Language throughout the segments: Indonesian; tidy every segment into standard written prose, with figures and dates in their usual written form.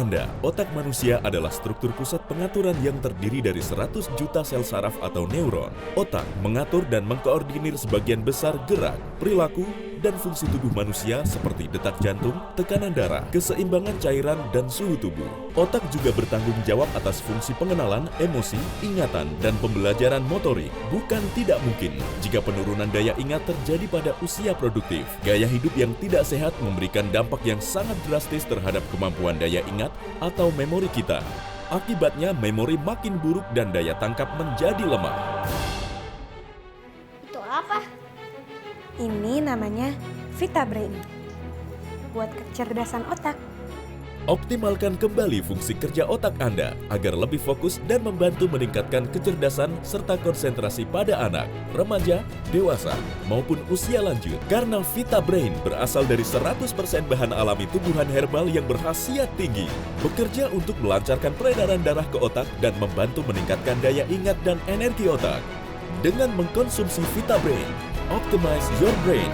Anda, otak manusia adalah struktur pusat pengaturan yang terdiri dari 100 juta sel saraf atau neuron. Otak mengatur dan mengkoordinir sebagian besar gerak, perilaku, dan fungsi tubuh manusia seperti detak jantung, tekanan darah, keseimbangan cairan, dan suhu tubuh. Otak juga bertanggung jawab atas fungsi pengenalan, emosi, ingatan, dan pembelajaran motorik. Bukan tidak mungkin jika penurunan daya ingat terjadi pada usia produktif. Gaya hidup yang tidak sehat memberikan dampak yang sangat drastis terhadap kemampuan daya ingat atau memori kita. Akibatnya, memori makin buruk dan daya tangkap menjadi lemah. Itu apa? Ini namanya VitaBrain, buat kecerdasan otak. Optimalkan kembali fungsi kerja otak Anda agar lebih fokus dan membantu meningkatkan kecerdasan serta konsentrasi pada anak, remaja, dewasa, maupun usia lanjut. Karena VitaBrain berasal dari 100% bahan alami tumbuhan herbal yang berkhasiat tinggi. Bekerja untuk melancarkan peredaran darah ke otak dan membantu meningkatkan daya ingat dan energi otak. Dengan mengkonsumsi VitaBrain, optimize your brain.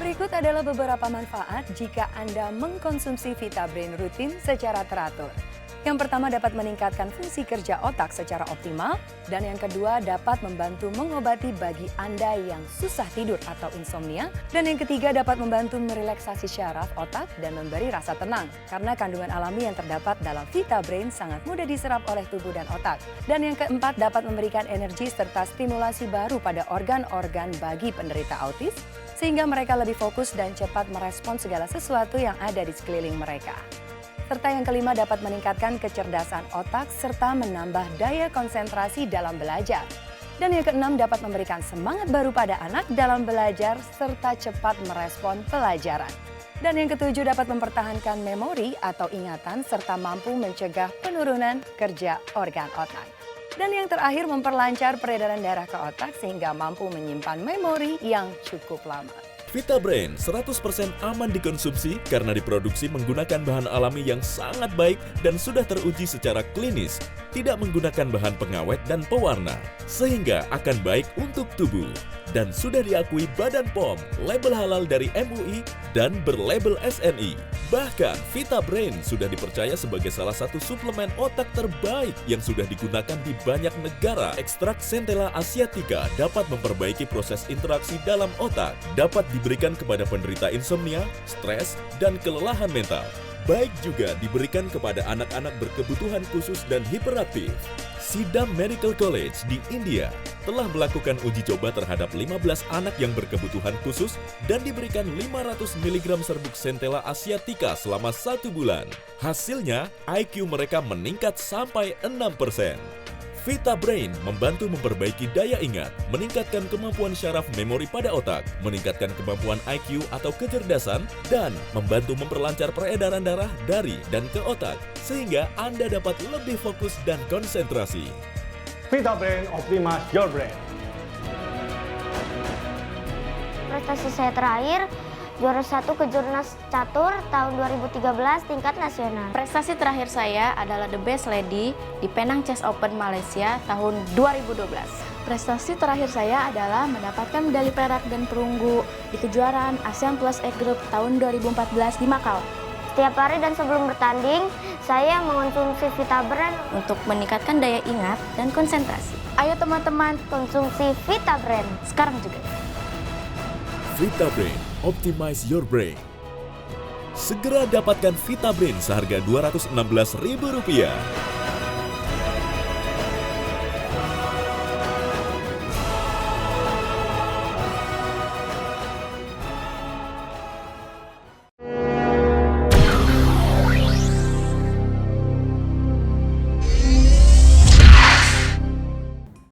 Berikut adalah beberapa manfaat jika Anda mengkonsumsi VitaBrain rutin secara teratur. Yang pertama, dapat meningkatkan fungsi kerja otak secara optimal, dan yang kedua dapat membantu mengobati bagi Anda yang susah tidur atau insomnia, dan yang ketiga dapat membantu merelaksasi syaraf otak dan memberi rasa tenang karena kandungan alami yang terdapat dalam VitaBrain sangat mudah diserap oleh tubuh dan otak. Dan yang keempat, dapat memberikan energi serta stimulasi baru pada organ-organ bagi penderita autis, sehingga mereka lebih fokus dan cepat merespon segala sesuatu yang ada di sekeliling mereka. Serta yang kelima, dapat meningkatkan kecerdasan otak serta menambah daya konsentrasi dalam belajar. Dan yang keenam, dapat memberikan semangat baru pada anak dalam belajar serta cepat merespon pelajaran. Dan yang ketujuh, dapat mempertahankan memori atau ingatan serta mampu mencegah penurunan kerja organ otak. Dan yang terakhir, memperlancar peredaran darah ke otak sehingga mampu menyimpan memori yang cukup lama. VitaBrain 100% aman dikonsumsi karena diproduksi menggunakan bahan alami yang sangat baik dan sudah teruji secara klinis, tidak menggunakan bahan pengawet dan pewarna, sehingga akan baik untuk tubuh. Dan sudah diakui Badan POM, label halal dari MUI, dan berlabel SNI. Bahkan, VitaBrain sudah dipercaya sebagai salah satu suplemen otak terbaik yang sudah digunakan di banyak negara. Ekstrak Centella asiatica dapat memperbaiki proses interaksi dalam otak, dapat diberikan kepada penderita insomnia, stres, dan kelelahan mental. Baik juga diberikan kepada anak-anak berkebutuhan khusus dan hiperaktif. Sidam Medical College di India telah melakukan uji coba terhadap 15 anak yang berkebutuhan khusus dan diberikan 500 mg serbuk Centella asiatica selama 1 bulan. Hasilnya, IQ mereka meningkat sampai 6%. VitaBrain membantu memperbaiki daya ingat, meningkatkan kemampuan syaraf memori pada otak, meningkatkan kemampuan IQ atau kecerdasan, dan membantu memperlancar peredaran darah dari dan ke otak, sehingga Anda dapat lebih fokus dan konsentrasi. VitaBrain, optimize your brain. Prestasi saya terakhir, juara 1 Kejurnas Catur tahun 2013 tingkat nasional. Prestasi terakhir saya adalah The Best Lady di Penang Chess Open Malaysia tahun 2012. Prestasi terakhir saya adalah mendapatkan medali perak dan perunggu di kejuaraan ASEAN Plus A Group tahun 2014 di Macau. Setiap hari dan sebelum bertanding, saya mengonsumsi VitaBrain Untuk meningkatkan daya ingat dan konsentrasi. Ayo teman-teman, konsumsi VitaBrain. sekarang juga. VitaBrain, optimize your brain. Segera dapatkan VitaBrain seharga Rp216.000.